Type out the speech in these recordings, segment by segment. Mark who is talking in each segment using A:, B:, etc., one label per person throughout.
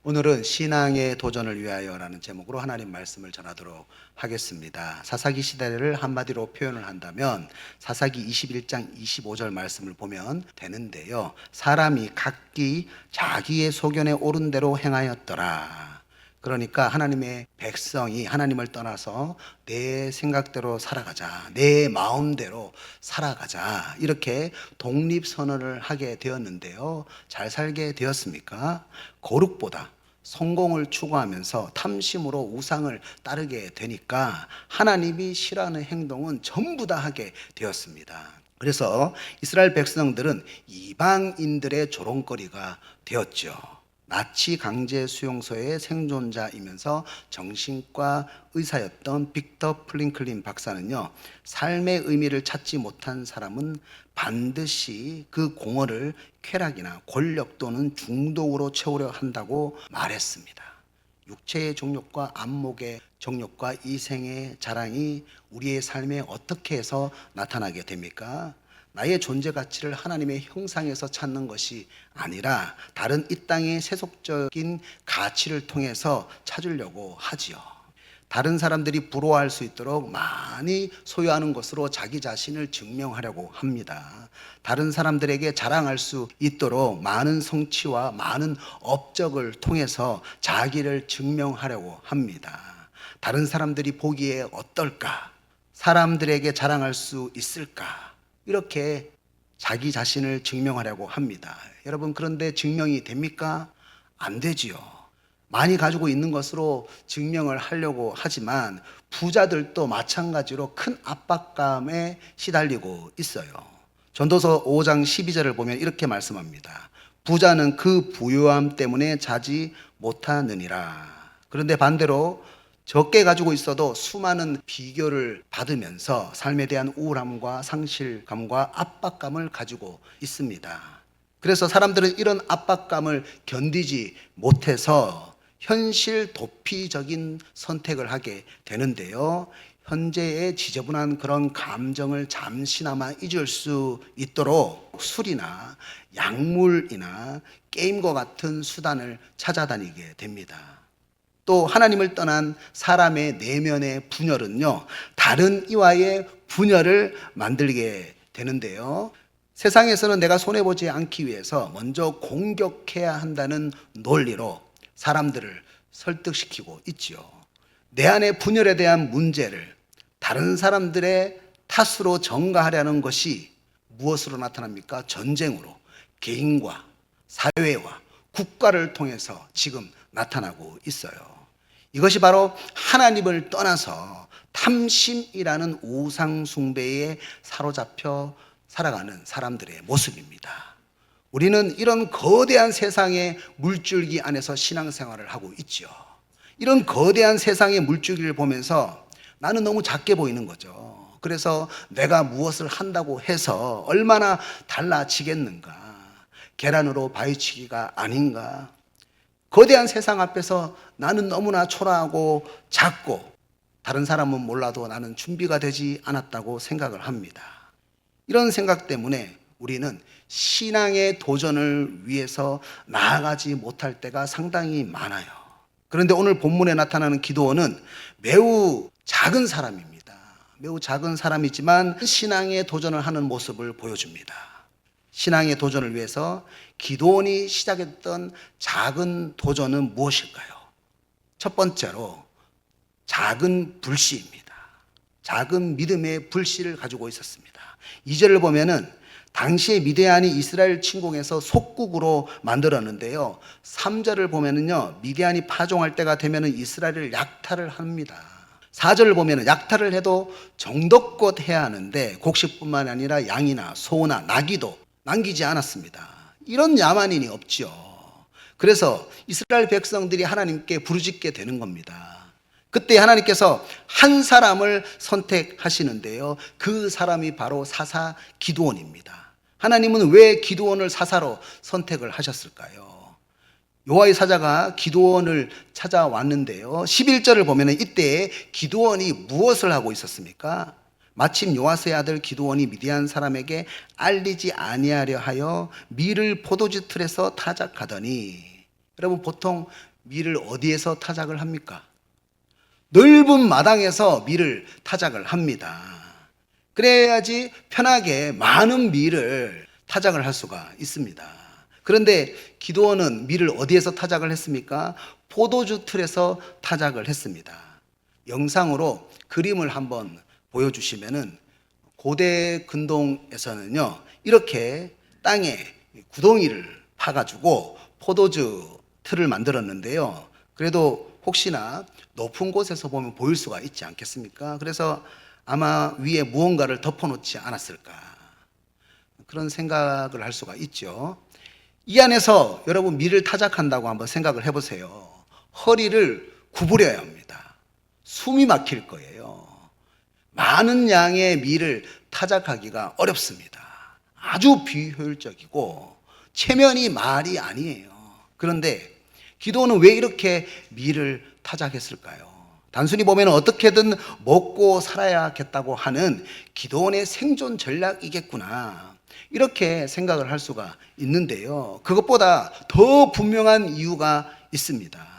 A: 오늘은 신앙의 도전을 위하여라는 제목으로 하나님 말씀을 전하도록 하겠습니다. 사사기 시대를 한마디로 표현을 한다면 사사기 21장 25절 말씀을 보면 되는데요. 사람이 각기 자기의 소견에 옳은 대로 행하였더라. 그러니까 하나님의 백성이 하나님을 떠나서 내 생각대로 살아가자, 내 마음대로 살아가자, 이렇게 독립선언을 하게 되었는데요. 잘 살게 되었습니까? 거룩보다 성공을 추구하면서 탐심으로 우상을 따르게 되니까 하나님이 싫어하는 행동은 전부 다 하게 되었습니다. 그래서 이스라엘 백성들은 이방인들의 조롱거리가 되었죠. 나치 강제 수용소의 생존자이면서 정신과 의사였던 빅터 프링클린 박사는요, 삶의 의미를 찾지 못한 사람은 반드시 그 공허를 쾌락이나 권력 또는 중독으로 채우려 한다고 말했습니다. 육체의 정욕과 안목의 정욕과 이생의 자랑이 우리의 삶에 어떻게 해서 나타나게 됩니까? 나의 존재 가치를 하나님의 형상에서 찾는 것이 아니라 다른 이 땅의 세속적인 가치를 통해서 찾으려고 하지요. 다른 사람들이 부러워할 수 있도록 많이 소유하는 것으로 자기 자신을 증명하려고 합니다. 다른 사람들에게 자랑할 수 있도록 많은 성취와 많은 업적을 통해서 자기를 증명하려고 합니다. 다른 사람들이 보기에 어떨까? 사람들에게 자랑할 수 있을까? 이렇게 자기 자신을 증명하려고 합니다. 여러분, 그런데 증명이 됩니까? 안 되지요. 많이 가지고 있는 것으로 증명을 하려고 하지만 부자들도 마찬가지로 큰 압박감에 시달리고 있어요. 전도서 5장 12절을 보면 이렇게 말씀합니다. 부자는 그 부유함 때문에 자지 못하느니라. 그런데 반대로 적게 가지고 있어도 수많은 비교를 받으면서 삶에 대한 우울함과 상실감과 압박감을 가지고 있습니다. 그래서 사람들은 이런 압박감을 견디지 못해서 현실 도피적인 선택을 하게 되는데요. 현재의 지저분한 그런 감정을 잠시나마 잊을 수 있도록 술이나 약물이나 게임과 같은 수단을 찾아다니게 됩니다. 또 하나님을 떠난 사람의 내면의 분열은요, 다른 이와의 분열을 만들게 되는데요. 세상에서는 내가 손해보지 않기 위해서 먼저 공격해야 한다는 논리로 사람들을 설득시키고 있지요. 내 안의 분열에 대한 문제를 다른 사람들의 탓으로 전가하려는 것이 무엇으로 나타납니까? 전쟁으로 개인과 사회와 국가를 통해서 지금 나타나고 있어요. 이것이 바로 하나님을 떠나서 탐심이라는 우상 숭배에 사로잡혀 살아가는 사람들의 모습입니다. 우리는 이런 거대한 세상의 물줄기 안에서 신앙생활을 하고 있죠. 이런 거대한 세상의 물줄기를 보면서 나는 너무 작게 보이는 거죠. 그래서 내가 무엇을 한다고 해서 얼마나 달라지겠는가? 계란으로 바위치기가 아닌가? 거대한 세상 앞에서 나는 너무나 초라하고 작고 다른 사람은 몰라도 나는 준비가 되지 않았다고 생각을 합니다. 이런 생각 때문에 우리는 신앙의 도전을 위해서 나아가지 못할 때가 상당히 많아요. 그런데 오늘 본문에 나타나는 기드온은 매우 작은 사람입니다. 매우 작은 사람이지만 신앙의 도전을 하는 모습을 보여줍니다. 신앙의 도전을 위해서 기드온이 시작했던 작은 도전은 무엇일까요? 첫 번째로 작은 불씨입니다. 작은 믿음의 불씨를 가지고 있었습니다. 2절을 보면은 당시에 미디안이 이스라엘 침공해서 속국으로 만들었는데요. 3절을 보면은요, 미디안이 파종할 때가 되면은 이스라엘을 약탈을 합니다. 4절을 보면은 약탈을 해도 정도껏 해야 하는데 곡식뿐만 아니라 양이나 소나 나귀도 남기지 않았습니다. 이런 야만인이 없죠. 그래서 이스라엘 백성들이 하나님께 부르짖게 되는 겁니다. 그때 하나님께서 한 사람을 선택하시는데요. 그 사람이 바로 사사 기드온입니다. 하나님은 왜 기드온을 사사로 선택을 하셨을까요? 여호와의 사자가 기드온을 찾아왔는데요. 11절을 보면 이때 기드온이 무엇을 하고 있었습니까? 마침 요아스의 아들 기드온이 미디안 사람에게 알리지 아니하려 하여 밀을 포도주 틀에서 타작하더니, 여러분 보통 밀을 어디에서 타작을 합니까? 넓은 마당에서 밀을 타작을 합니다. 그래야지 편하게 많은 밀을 타작을 할 수가 있습니다. 그런데 기드온은 밀을 어디에서 타작을 했습니까? 포도주 틀에서 타작을 했습니다. 영상으로 그림을 한번 보여주시면은 고대 근동에서는요, 이렇게 땅에 구덩이를 파가지고 포도주 틀을 만들었는데요. 그래도 혹시나 높은 곳에서 보면 보일 수가 있지 않겠습니까? 그래서 아마 위에 무언가를 덮어놓지 않았을까, 그런 생각을 할 수가 있죠. 이 안에서 여러분 밀을 타작한다고 한번 생각을 해보세요. 허리를 구부려야 합니다. 숨이 막힐 거예요. 많은 양의 밀을 타작하기가 어렵습니다. 아주 비효율적이고 체면이 말이 아니에요. 그런데 기드온은 왜 이렇게 밀을 타작했을까요? 단순히 보면 어떻게든 먹고 살아야겠다고 하는 기드온의 생존 전략이겠구나, 이렇게 생각을 할 수가 있는데요. 그것보다 더 분명한 이유가 있습니다.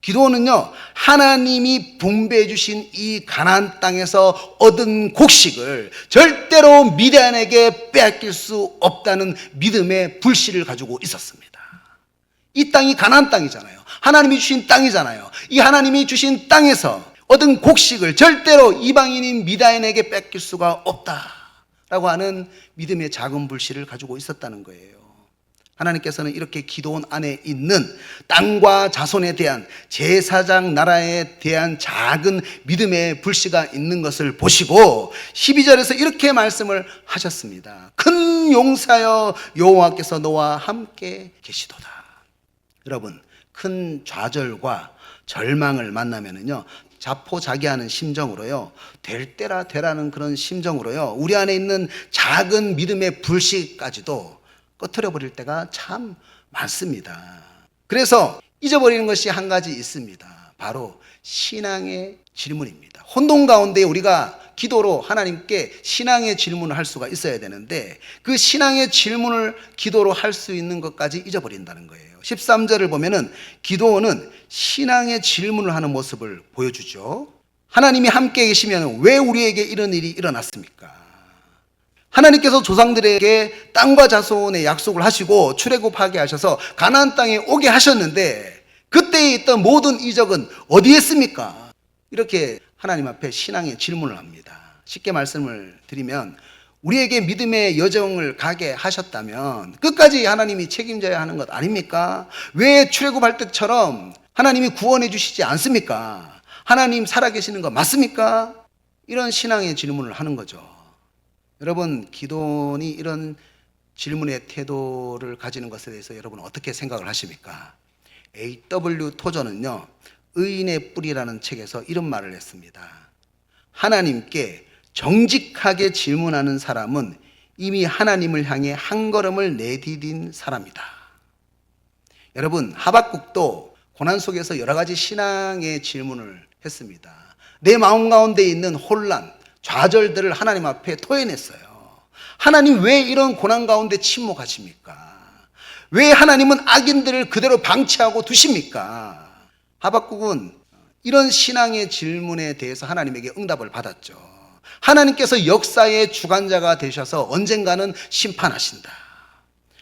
A: 기드온은요, 하나님이 분배해 주신 이 가나안 땅에서 얻은 곡식을 절대로 미디안에게 빼앗길 수 없다는 믿음의 불씨를 가지고 있었습니다. 이 땅이 가나안 땅이잖아요. 하나님이 주신 땅이잖아요. 이 하나님이 주신 땅에서 얻은 곡식을 절대로 이방인인 미디안에게 뺏길 수가 없다라고 하는 믿음의 작은 불씨를 가지고 있었다는 거예요. 하나님께서는 이렇게 기드온 안에 있는 땅과 자손에 대한 제사장 나라에 대한 작은 믿음의 불씨가 있는 것을 보시고 12절에서 이렇게 말씀을 하셨습니다. 큰 용사여 여호와께서 너와 함께 계시도다. 여러분, 큰 좌절과 절망을 만나면은요, 자포자기하는 심정으로요, 될 때라 되라는 그런 심정으로요, 우리 안에 있는 작은 믿음의 불씨까지도 꺼트려 버릴 때가 참 많습니다. 그래서 잊어버리는 것이 한 가지 있습니다. 바로 신앙의 질문입니다. 혼돈 가운데 우리가 기도로 하나님께 신앙의 질문을 할 수가 있어야 되는데, 그 신앙의 질문을 기도로 할 수 있는 것까지 잊어버린다는 거예요. 13절을 보면은 기드온은 신앙의 질문을 하는 모습을 보여주죠. 하나님이 함께 계시면 왜 우리에게 이런 일이 일어났습니까? 하나님께서 조상들에게 땅과 자손의 약속을 하시고 출애굽하게 하셔서 가나안 땅에 오게 하셨는데 그때에 있던 모든 이적은 어디에 있습니까? 이렇게 하나님 앞에 신앙의 질문을 합니다. 쉽게 말씀을 드리면, 우리에게 믿음의 여정을 가게 하셨다면 끝까지 하나님이 책임져야 하는 것 아닙니까? 왜 출애굽할 때처럼 하나님이 구원해 주시지 않습니까? 하나님 살아계시는 거 맞습니까? 이런 신앙의 질문을 하는 거죠. 여러분, 기드온이 이런 질문의 태도를 가지는 것에 대해서 여러분 어떻게 생각을 하십니까? A.W. 토저는요, 의인의 뿌리라는 책에서 이런 말을 했습니다. 하나님께 정직하게 질문하는 사람은 이미 하나님을 향해 한 걸음을 내디딘 사람이다. 여러분, 하박국도 고난 속에서 여러 가지 신앙의 질문을 했습니다. 내 마음 가운데 있는 혼란, 좌절들을 하나님 앞에 토해냈어요. 하나님 왜 이런 고난 가운데 침묵하십니까? 왜 하나님은 악인들을 그대로 방치하고 두십니까? 하박국은 이런 신앙의 질문에 대해서 하나님에게 응답을 받았죠. 하나님께서 역사의 주관자가 되셔서 언젠가는 심판하신다.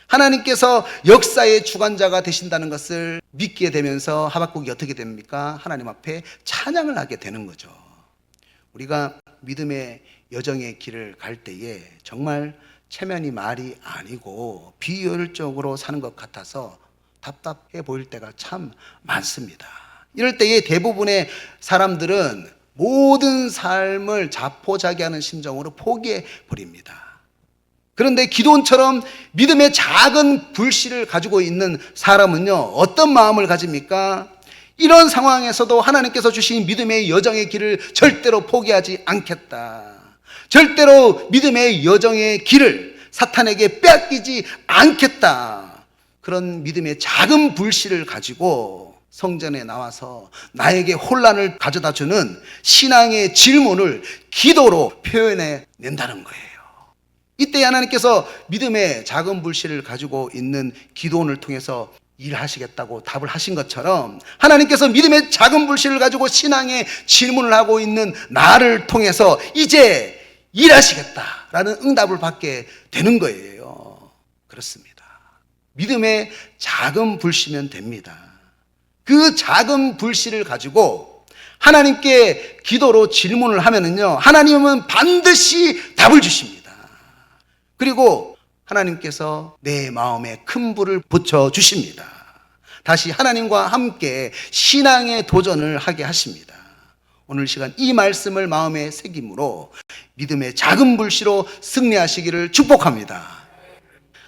A: 하나님께서 역사의 주관자가 되신다는 것을 믿게 되면서 하박국이 어떻게 됩니까? 하나님 앞에 찬양을 하게 되는 거죠. 우리가 믿음의 여정의 길을 갈 때에 정말 체면이 말이 아니고 비효율적으로 사는 것 같아서 답답해 보일 때가 참 많습니다. 이럴 때에 대부분의 사람들은 모든 삶을 자포자기하는 심정으로 포기해 버립니다. 그런데 기드온처럼 믿음의 작은 불씨를 가지고 있는 사람은요, 어떤 마음을 가집니까? 이런 상황에서도 하나님께서 주신 믿음의 여정의 길을 절대로 포기하지 않겠다. 절대로 믿음의 여정의 길을 사탄에게 빼앗기지 않겠다. 그런 믿음의 작은 불씨를 가지고 성전에 나와서 나에게 혼란을 가져다 주는 신앙의 질문을 기도로 표현해 낸다는 거예요. 이때 하나님께서 믿음의 작은 불씨를 가지고 있는 기드온을 통해서 일하시겠다고 답을 하신 것처럼 하나님께서 믿음의 작은 불씨를 가지고 신앙의 질문을 하고 있는 나를 통해서 이제 일하시겠다라는 응답을 받게 되는 거예요. 그렇습니다. 믿음의 작은 불씨면 됩니다. 그 작은 불씨를 가지고 하나님께 기도로 질문을 하면은요, 하나님은 반드시 답을 주십니다. 그리고 하나님께서 내 마음에 큰 불을 붙여 주십니다. 다시 하나님과 함께 신앙의 도전을 하게 하십니다. 오늘 시간 이 말씀을 마음에 새김으로 믿음의 작은 불씨로 승리하시기를 축복합니다.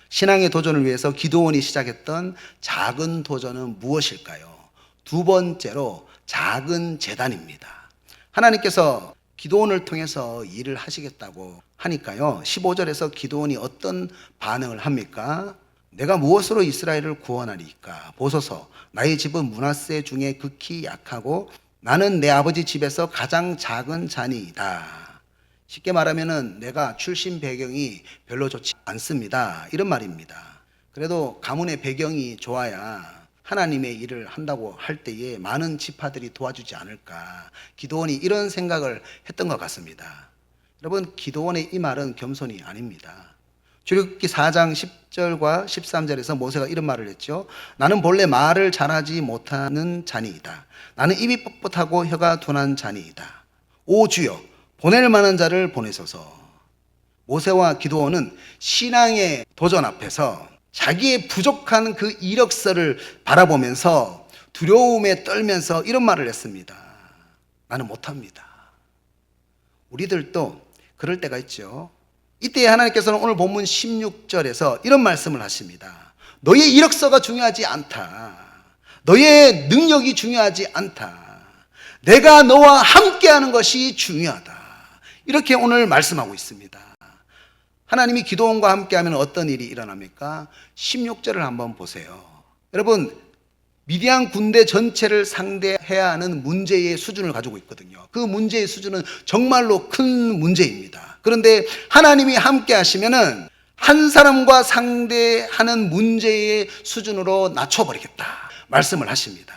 A: 신앙의 도전을 위해서 기도원이 시작했던 작은 도전은 무엇일까요? 두 번째로 작은 제단입니다. 하나님께서 기도원을 통해서 일을 하시겠다고 하니까요, 15절에서 기도원이 어떤 반응을 합니까? 내가 무엇으로 이스라엘을 구원하리까? 보소서, 나의 집은 므낫세 중에 극히 약하고 나는 내 아버지 집에서 가장 작은 자니이다. 쉽게 말하면은 내가 출신 배경이 별로 좋지 않습니다, 이런 말입니다. 그래도 가문의 배경이 좋아야 하나님의 일을 한다고 할 때에 많은 지파들이 도와주지 않을까, 기도원이 이런 생각을 했던 것 같습니다. 여러분, 기도원의 이 말은 겸손이 아닙니다. 출애굽기 4장 10절과 13절에서 모세가 이런 말을 했죠. 나는 본래 말을 잘하지 못하는 자니이다. 나는 입이 뻣뻣하고 혀가 둔한 자니이다. 오 주여, 보낼 만한 자를 보내소서. 모세와 기도원은 신앙의 도전 앞에서 자기의 부족한 그 이력서를 바라보면서 두려움에 떨면서 이런 말을 했습니다. 나는 못합니다. 우리들도 그럴 때가 있죠. 이때 하나님께서는 오늘 본문 16절에서 이런 말씀을 하십니다. 너의 이력서가 중요하지 않다. 너의 능력이 중요하지 않다. 내가 너와 함께하는 것이 중요하다. 이렇게 오늘 말씀하고 있습니다. 하나님이 기도원과 함께하면 어떤 일이 일어납니까? 16절을 한번 보세요. 여러분, 미디안 군대 전체를 상대해야 하는 문제의 수준을 가지고 있거든요. 그 문제의 수준은 정말로 큰 문제입니다. 그런데 하나님이 함께하시면은 한 사람과 상대하는 문제의 수준으로 낮춰버리겠다 말씀을 하십니다.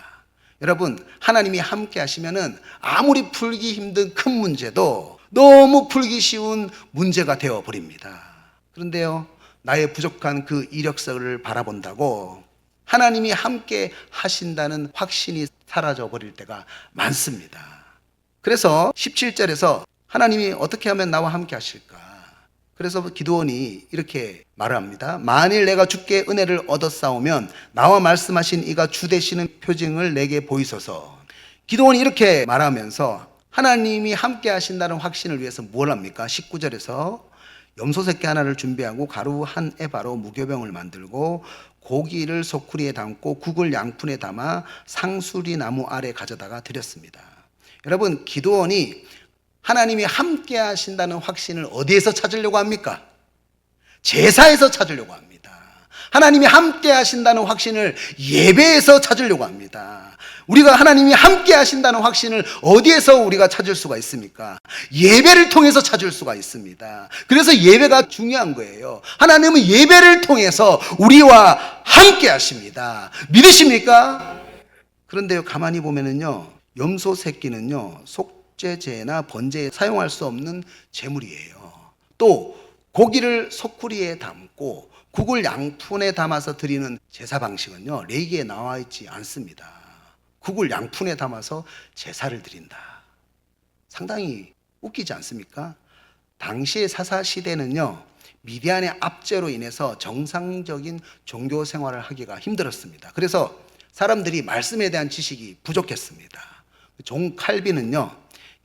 A: 여러분, 하나님이 함께하시면은 아무리 풀기 힘든 큰 문제도 너무 풀기 쉬운 문제가 되어버립니다. 그런데요, 나의 부족한 그 이력서를 바라본다고 하나님이 함께 하신다는 확신이 사라져 버릴 때가 많습니다. 그래서 17절에서 하나님이 어떻게 하면 나와 함께 하실까? 그래서 기도원이 이렇게 말을 합니다. 만일 내가 주께 은혜를 얻었사오면 나와 말씀하신 이가 주 되시는 표징을 내게 보이소서. 기도원이 이렇게 말하면서 하나님이 함께 하신다는 확신을 위해서 뭘 합니까? 19절에서 염소 새끼 하나를 준비하고 가루 한 에바로 무교병을 만들고 고기를 소쿠리에 담고 국을 양푼에 담아 상수리 나무 아래 가져다가 드렸습니다. 여러분, 기도원이 하나님이 함께 하신다는 확신을 어디에서 찾으려고 합니까? 제사에서 찾으려고 합니다. 하나님이 함께 하신다는 확신을 예배에서 찾으려고 합니다. 우리가 하나님이 함께 하신다는 확신을 어디에서 우리가 찾을 수가 있습니까? 예배를 통해서 찾을 수가 있습니다. 그래서 예배가 중요한 거예요. 하나님은 예배를 통해서 우리와 함께 하십니다. 믿으십니까? 그런데요, 가만히 보면은요, 염소 새끼는요, 속죄제나 번제에 사용할 수 없는 제물이에요. 또 고기를 소쿠리에 담고 국을 양푼에 담아서 드리는 제사 방식은요, 레위기에 나와 있지 않습니다. 국을 양푼에 담아서 제사를 드린다. 상당히 웃기지 않습니까? 당시의 사사 시대는요, 미디안의 압제로 인해서 정상적인 종교 생활을 하기가 힘들었습니다. 그래서 사람들이 말씀에 대한 지식이 부족했습니다. 종 칼빈은요,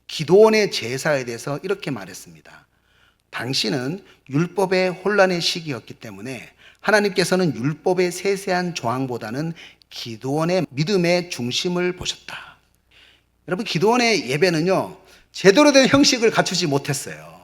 A: 기도원의 제사에 대해서 이렇게 말했습니다. 당시는 율법의 혼란의 시기였기 때문에 하나님께서는 율법의 세세한 조항보다는 기도원의 믿음의 중심을 보셨다. 여러분, 기도원의 예배는요, 제대로 된 형식을 갖추지 못했어요.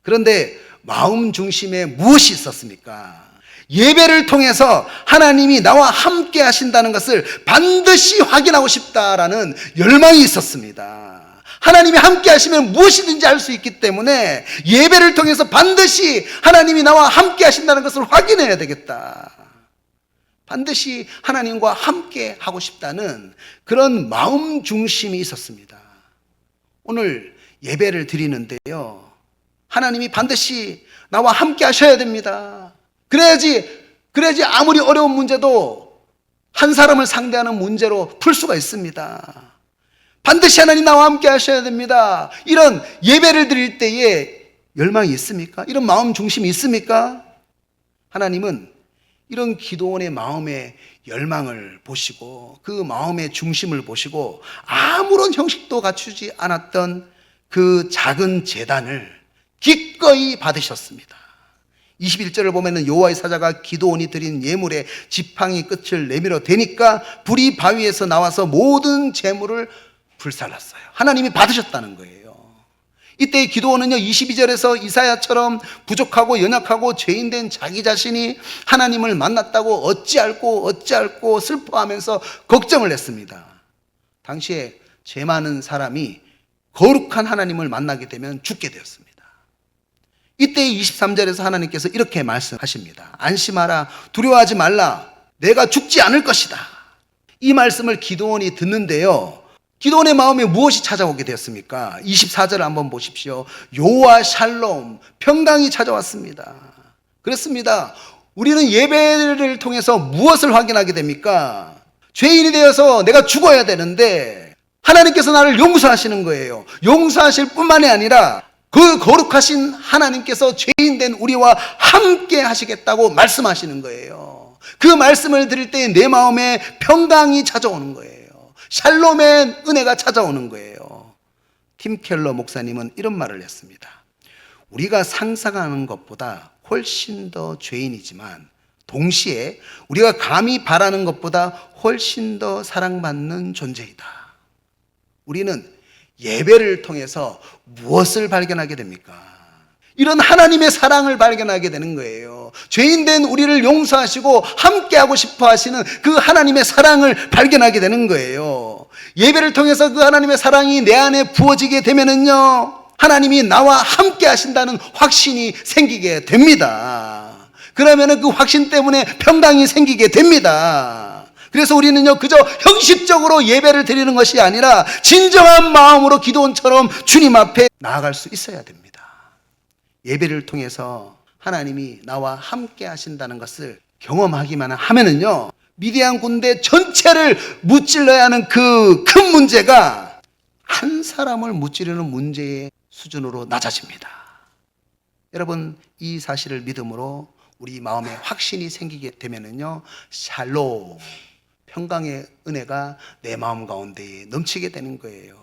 A: 그런데 마음 중심에 무엇이 있었습니까? 예배를 통해서 하나님이 나와 함께 하신다는 것을 반드시 확인하고 싶다라는 열망이 있었습니다. 하나님이 함께 하시면 무엇이든지 할 수 있기 때문에 예배를 통해서 반드시 하나님이 나와 함께 하신다는 것을 확인해야 되겠다. 반드시 하나님과 함께 하고 싶다는 그런 마음 중심이 있었습니다. 오늘 예배를 드리는데요, 하나님이 반드시 나와 함께 하셔야 됩니다. 그래야지 아무리 어려운 문제도 한 사람을 상대하는 문제로 풀 수가 있습니다. 반드시 하나님 나와 함께 하셔야 됩니다. 이런 예배를 드릴 때에 열망이 있습니까? 이런 마음 중심이 있습니까? 하나님은 이런 기도원의 마음의 열망을 보시고 그 마음의 중심을 보시고 아무런 형식도 갖추지 않았던 그 작은 제단을 기꺼이 받으셨습니다. 21절을 보면은 여호와의 사자가 기도원이 드린 예물의 지팡이 끝을 내밀어 대니까 불이 바위에서 나와서 모든 재물을 불살랐어요. 하나님이 받으셨다는 거예요. 이때 기도원은요, 22절에서 이사야처럼 부족하고 연약하고 죄인된 자기 자신이 하나님을 만났다고 어찌할꼬 슬퍼하면서 걱정을 했습니다. 당시에 죄 많은 사람이 거룩한 하나님을 만나게 되면 죽게 되었습니다. 이때 23절에서 하나님께서 이렇게 말씀하십니다. 안심하라, 두려워하지 말라, 내가 죽지 않을 것이다. 이 말씀을 기도원이 듣는데요, 기도원의 마음에 무엇이 찾아오게 되었습니까? 24절을 한번 보십시오. 요와 샬롬, 평강이 찾아왔습니다. 그렇습니다. 우리는 예배를 통해서 무엇을 확인하게 됩니까? 죄인이 되어서 내가 죽어야 되는데 하나님께서 나를 용서하시는 거예요. 용서하실 뿐만이 아니라 그 거룩하신 하나님께서 죄인 된 우리와 함께 하시겠다고 말씀하시는 거예요. 그 말씀을 들을 때 내 마음에 평강이 찾아오는 거예요. 샬롬의 은혜가 찾아오는 거예요. 팀 켈러 목사님은 이런 말을 했습니다. 우리가 상상하는 것보다 훨씬 더 죄인이지만 동시에 우리가 감히 바라는 것보다 훨씬 더 사랑받는 존재이다. 우리는 예배를 통해서 무엇을 발견하게 됩니까? 이런 하나님의 사랑을 발견하게 되는 거예요. 죄인된 우리를 용서하시고 함께하고 싶어 하시는 그 하나님의 사랑을 발견하게 되는 거예요. 예배를 통해서 그 하나님의 사랑이 내 안에 부어지게 되면은요, 하나님이 나와 함께 하신다는 확신이 생기게 됩니다. 그러면은 그 확신 때문에 평강이 생기게 됩니다. 그래서 우리는요, 그저 형식적으로 예배를 드리는 것이 아니라 진정한 마음으로 기도원처럼 주님 앞에 나아갈 수 있어야 됩니다. 예배를 통해서 하나님이 나와 함께 하신다는 것을 경험하기만 하면은요, 미디안 군대 전체를 무찔러야 하는 그 큰 문제가 한 사람을 무찌르는 문제의 수준으로 낮아집니다. 여러분, 이 사실을 믿음으로 우리 마음에 확신이 생기게 되면은요, 샬롬, 평강의 은혜가 내 마음 가운데에 넘치게 되는 거예요.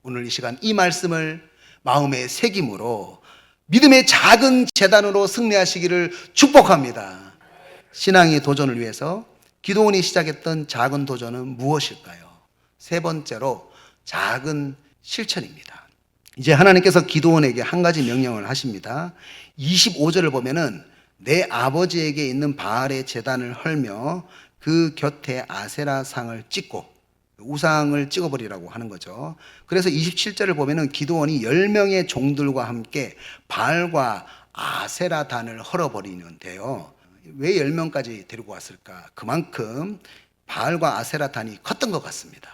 A: 오늘 이 시간 이 말씀을 마음에 새김으로 믿음의 작은 재단으로 승리하시기를 축복합니다. 신앙의 도전을 위해서 기도원이 시작했던 작은 도전은 무엇일까요? 세 번째로 작은 실천입니다. 이제 하나님께서 기도원에게 한 가지 명령을 하십니다. 25절을 보면은 내 아버지에게 있는 바알의 제단을 헐며 그 곁에 아세라 상을 찍고, 우상을 찍어버리라고 하는 거죠. 그래서 27절을 보면은 기도원이 10명의 종들과 함께 바알과 아세라단을 헐어버리는데요, 왜 10명까지 데리고 왔을까? 그만큼 바알과 아세라단이 컸던 것 같습니다.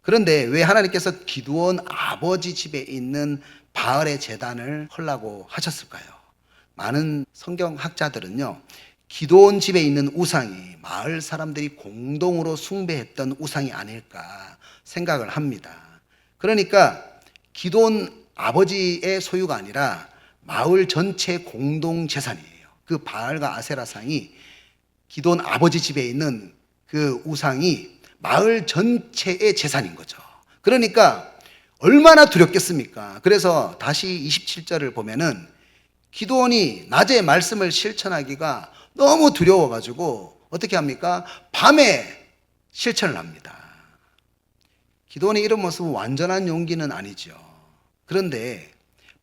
A: 그런데 왜 하나님께서 기드온 아버지 집에 있는 바알의 제단을 헐라고 하셨을까요? 많은 성경학자들은요, 기드온 집에 있는 우상이 마을 사람들이 공동으로 숭배했던 우상이 아닐까 생각을 합니다. 그러니까 기드온 아버지의 소유가 아니라 마을 전체 공동 재산이에요. 그 바알과 아세라상이 기드온 아버지 집에 있는 그 우상이 마을 전체의 재산인 거죠. 그러니까 얼마나 두렵겠습니까? 그래서 다시 27절을 보면은 기드온이 낮에 말씀을 실천하기가 너무 두려워가지고 어떻게 합니까? 밤에 실천을 합니다. 기드온의 이런 모습은 완전한 용기는 아니죠. 그런데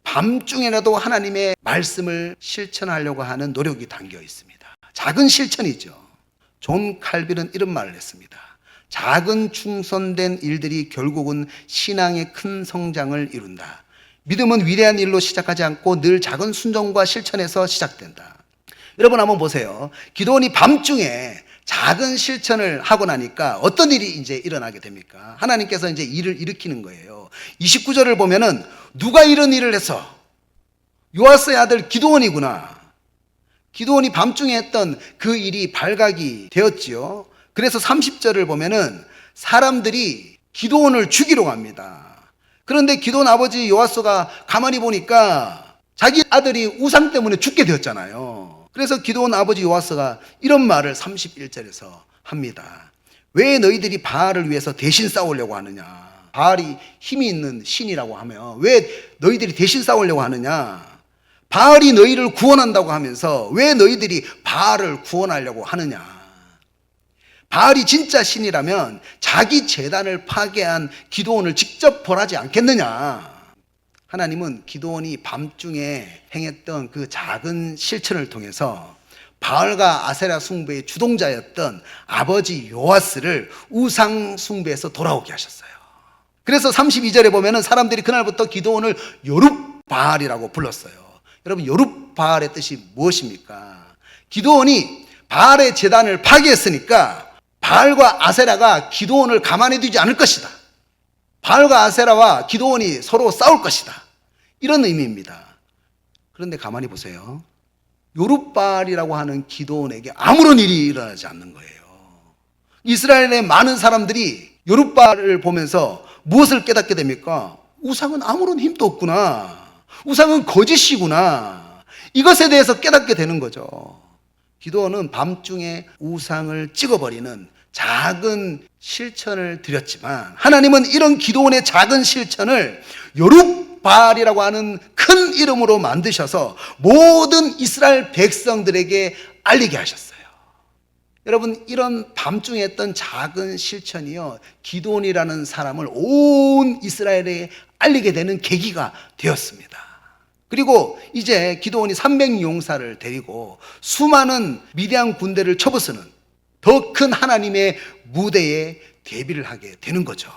A: 밤중에라도 하나님의 말씀을 실천하려고 하는 노력이 담겨 있습니다. 작은 실천이죠. 존 칼빈은 이런 말을 했습니다. 작은 충성된 일들이 결국은 신앙의 큰 성장을 이룬다. 믿음은 위대한 일로 시작하지 않고 늘 작은 순종과 실천에서 시작된다. 여러분 한번 보세요. 기도원이 밤중에 작은 실천을 하고 나니까 어떤 일이 이제 일어나게 됩니까? 하나님께서 이제 일을 일으키는 거예요. 29절을 보면은 누가 이런 일을 해서 요아스의 아들 기도원이구나. 기도원이 밤중에 했던 그 일이 발각이 되었지요. 그래서 30절을 보면은 사람들이 기도원을 죽이러 갑니다. 그런데 기도원 아버지 요아스가 가만히 보니까 자기 아들이 우상 때문에 죽게 되었잖아요. 그래서 기도원 아버지 요아스가 이런 말을 31절에서 합니다. 왜 너희들이 바알을 위해서 대신 싸우려고 하느냐? 바알이 힘이 있는 신이라고 하면 왜 너희들이 대신 싸우려고 하느냐? 바알이 너희를 구원한다고 하면서 왜 너희들이 바알을 구원하려고 하느냐? 바알이 진짜 신이라면 자기 제단을 파괴한 기도원을 직접 벌하지 않겠느냐? 하나님은 기도원이 밤중에 행했던 그 작은 실천을 통해서 바알과 아세라 숭배의 주동자였던 아버지 요아스를 우상 숭배에서 돌아오게 하셨어요. 그래서 32절에 보면은 사람들이 그날부터 기도원을 요룹바알이라고 불렀어요. 여러분, 요룹바알의 뜻이 무엇입니까? 기도원이 바알의 제단을 파괴했으니까 바알과 아세라가 기도원을 가만히 두지 않을 것이다. 바알과 아세라와 기도원이 서로 싸울 것이다. 이런 의미입니다. 그런데 가만히 보세요. 요룹바알이라고 하는 기도원에게 아무런 일이 일어나지 않는 거예요. 이스라엘의 많은 사람들이 요룹바알을 보면서 무엇을 깨닫게 됩니까? 우상은 아무런 힘도 없구나. 우상은 거짓이구나. 이것에 대해서 깨닫게 되는 거죠. 기도원은 밤중에 우상을 찍어버리는 작은 실천을 드렸지만 하나님은 이런 기도원의 작은 실천을 요룹바알이라고 하는 큰 이름으로 만드셔서 모든 이스라엘 백성들에게 알리게 하셨어요. 여러분, 이런 밤중에 했던 작은 실천이요, 기도원이라는 사람을 온 이스라엘에 알리게 되는 계기가 되었습니다. 그리고 이제 기도원이 300용사를 데리고 수많은 미디안 군대를 쳐부수는 더 큰 하나님의 무대에 대비를 하게 되는 거죠.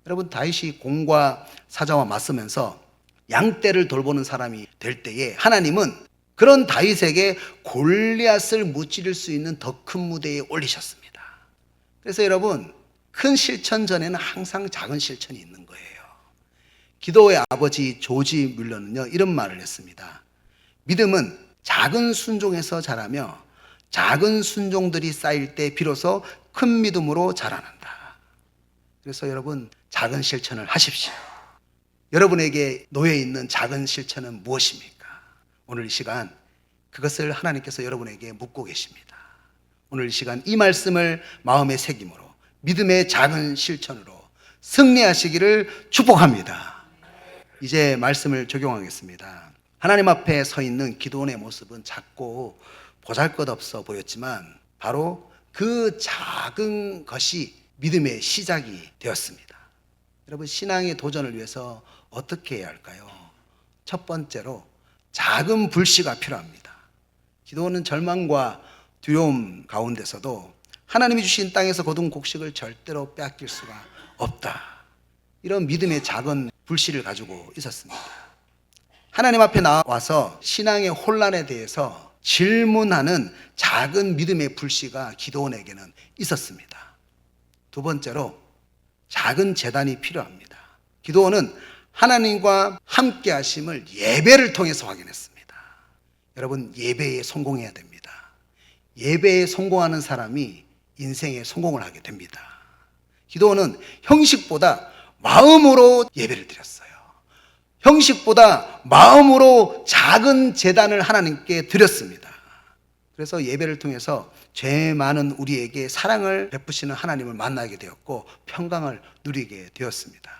A: 여러분, 다윗이 공과 사자와 맞서면서 양떼를 돌보는 사람이 될 때에 하나님은 그런 다윗에게 골리앗을 무찌를 수 있는 더 큰 무대에 올리셨습니다. 그래서 여러분, 큰 실천 전에는 항상 작은 실천이 있는 거예요. 기도의 아버지 조지 뮬러는요, 이런 말을 했습니다. 믿음은 작은 순종에서 자라며 작은 순종들이 쌓일 때 비로소 큰 믿음으로 자라난다. 그래서 여러분, 작은 실천을 하십시오. 여러분에게 놓여 있는 작은 실천은 무엇입니까? 오늘 이 시간 그것을 하나님께서 여러분에게 묻고 계십니다. 오늘 이 시간 이 말씀을 마음의 새김으로 믿음의 작은 실천으로 승리하시기를 축복합니다. 이제 말씀을 적용하겠습니다. 하나님 앞에 서 있는 기도원의 모습은 작고 보잘것없어 보였지만 바로 그 작은 것이 믿음의 시작이 되었습니다. 여러분, 신앙의 도전을 위해서 어떻게 해야 할까요? 첫 번째로 작은 불씨가 필요합니다. 기도원은 절망과 두려움 가운데서도 하나님이 주신 땅에서 거둔 곡식을 절대로 빼앗길 수가 없다. 이런 믿음의 작은 불씨를 가지고 있었습니다. 하나님 앞에 나와서 신앙의 혼란에 대해서 질문하는 작은 믿음의 불씨가 기도원에게는 있었습니다. 두 번째로 작은 제단이 필요합니다. 기도원은 하나님과 함께 하심을 예배를 통해서 확인했습니다. 여러분, 예배에 성공해야 됩니다. 예배에 성공하는 사람이 인생에 성공을 하게 됩니다. 기도원은 형식보다 마음으로 예배를 드렸어요. 형식보다 마음으로 작은 제단을 하나님께 드렸습니다. 그래서 예배를 통해서 죄 많은 우리에게 사랑을 베푸시는 하나님을 만나게 되었고 평강을 누리게 되었습니다.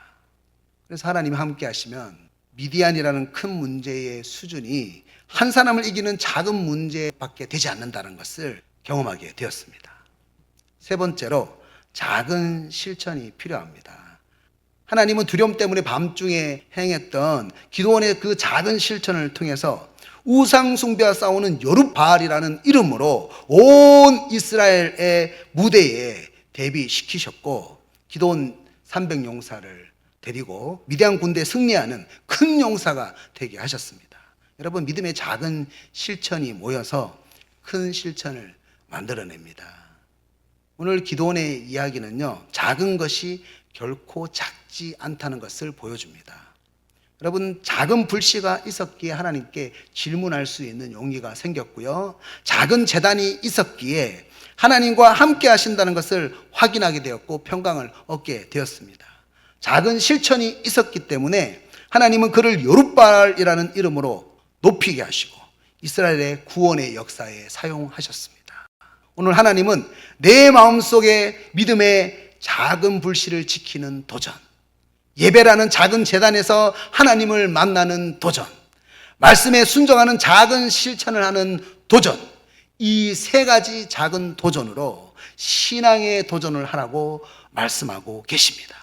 A: 그래서 하나님이 함께 하시면 미디안이라는 큰 문제의 수준이 한 사람을 이기는 작은 문제밖에 되지 않는다는 것을 경험하게 되었습니다. 세 번째로 작은 실천이 필요합니다. 하나님은 두려움 때문에 밤중에 행했던 기도원의 그 작은 실천을 통해서 우상 숭배와 싸우는 요룹바알이라는 이름으로 온 이스라엘의 무대에 대비시키셨고 기도원 300용사를 데리고 미디안 군대에 승리하는 큰 용사가 되게 하셨습니다. 여러분, 믿음의 작은 실천이 모여서 큰 실천을 만들어냅니다. 오늘 기도원의 이야기는요, 작은 것이 결코 작지 않다는 것을 보여줍니다. 여러분, 작은 불씨가 있었기에 하나님께 질문할 수 있는 용기가 생겼고요, 작은 재단이 있었기에 하나님과 함께 하신다는 것을 확인하게 되었고 평강을 얻게 되었습니다. 작은 실천이 있었기 때문에 하나님은 그를 요룻발이라는 이름으로 높이게 하시고 이스라엘의 구원의 역사에 사용하셨습니다. 오늘 하나님은 내 마음속에 믿음의 작은 불씨를 지키는 도전, 예배라는 작은 제단에서 하나님을 만나는 도전, 말씀에 순종하는 작은 실천을 하는 도전, 이 세 가지 작은 도전으로 신앙의 도전을 하라고 말씀하고 계십니다.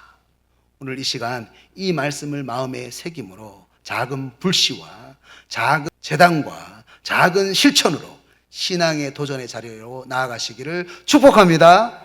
A: 오늘 이 시간 이 말씀을 마음에 새김으로 작은 불씨와 작은 제단과 작은 실천으로 신앙의 도전의 자리로 나아가시기를 축복합니다.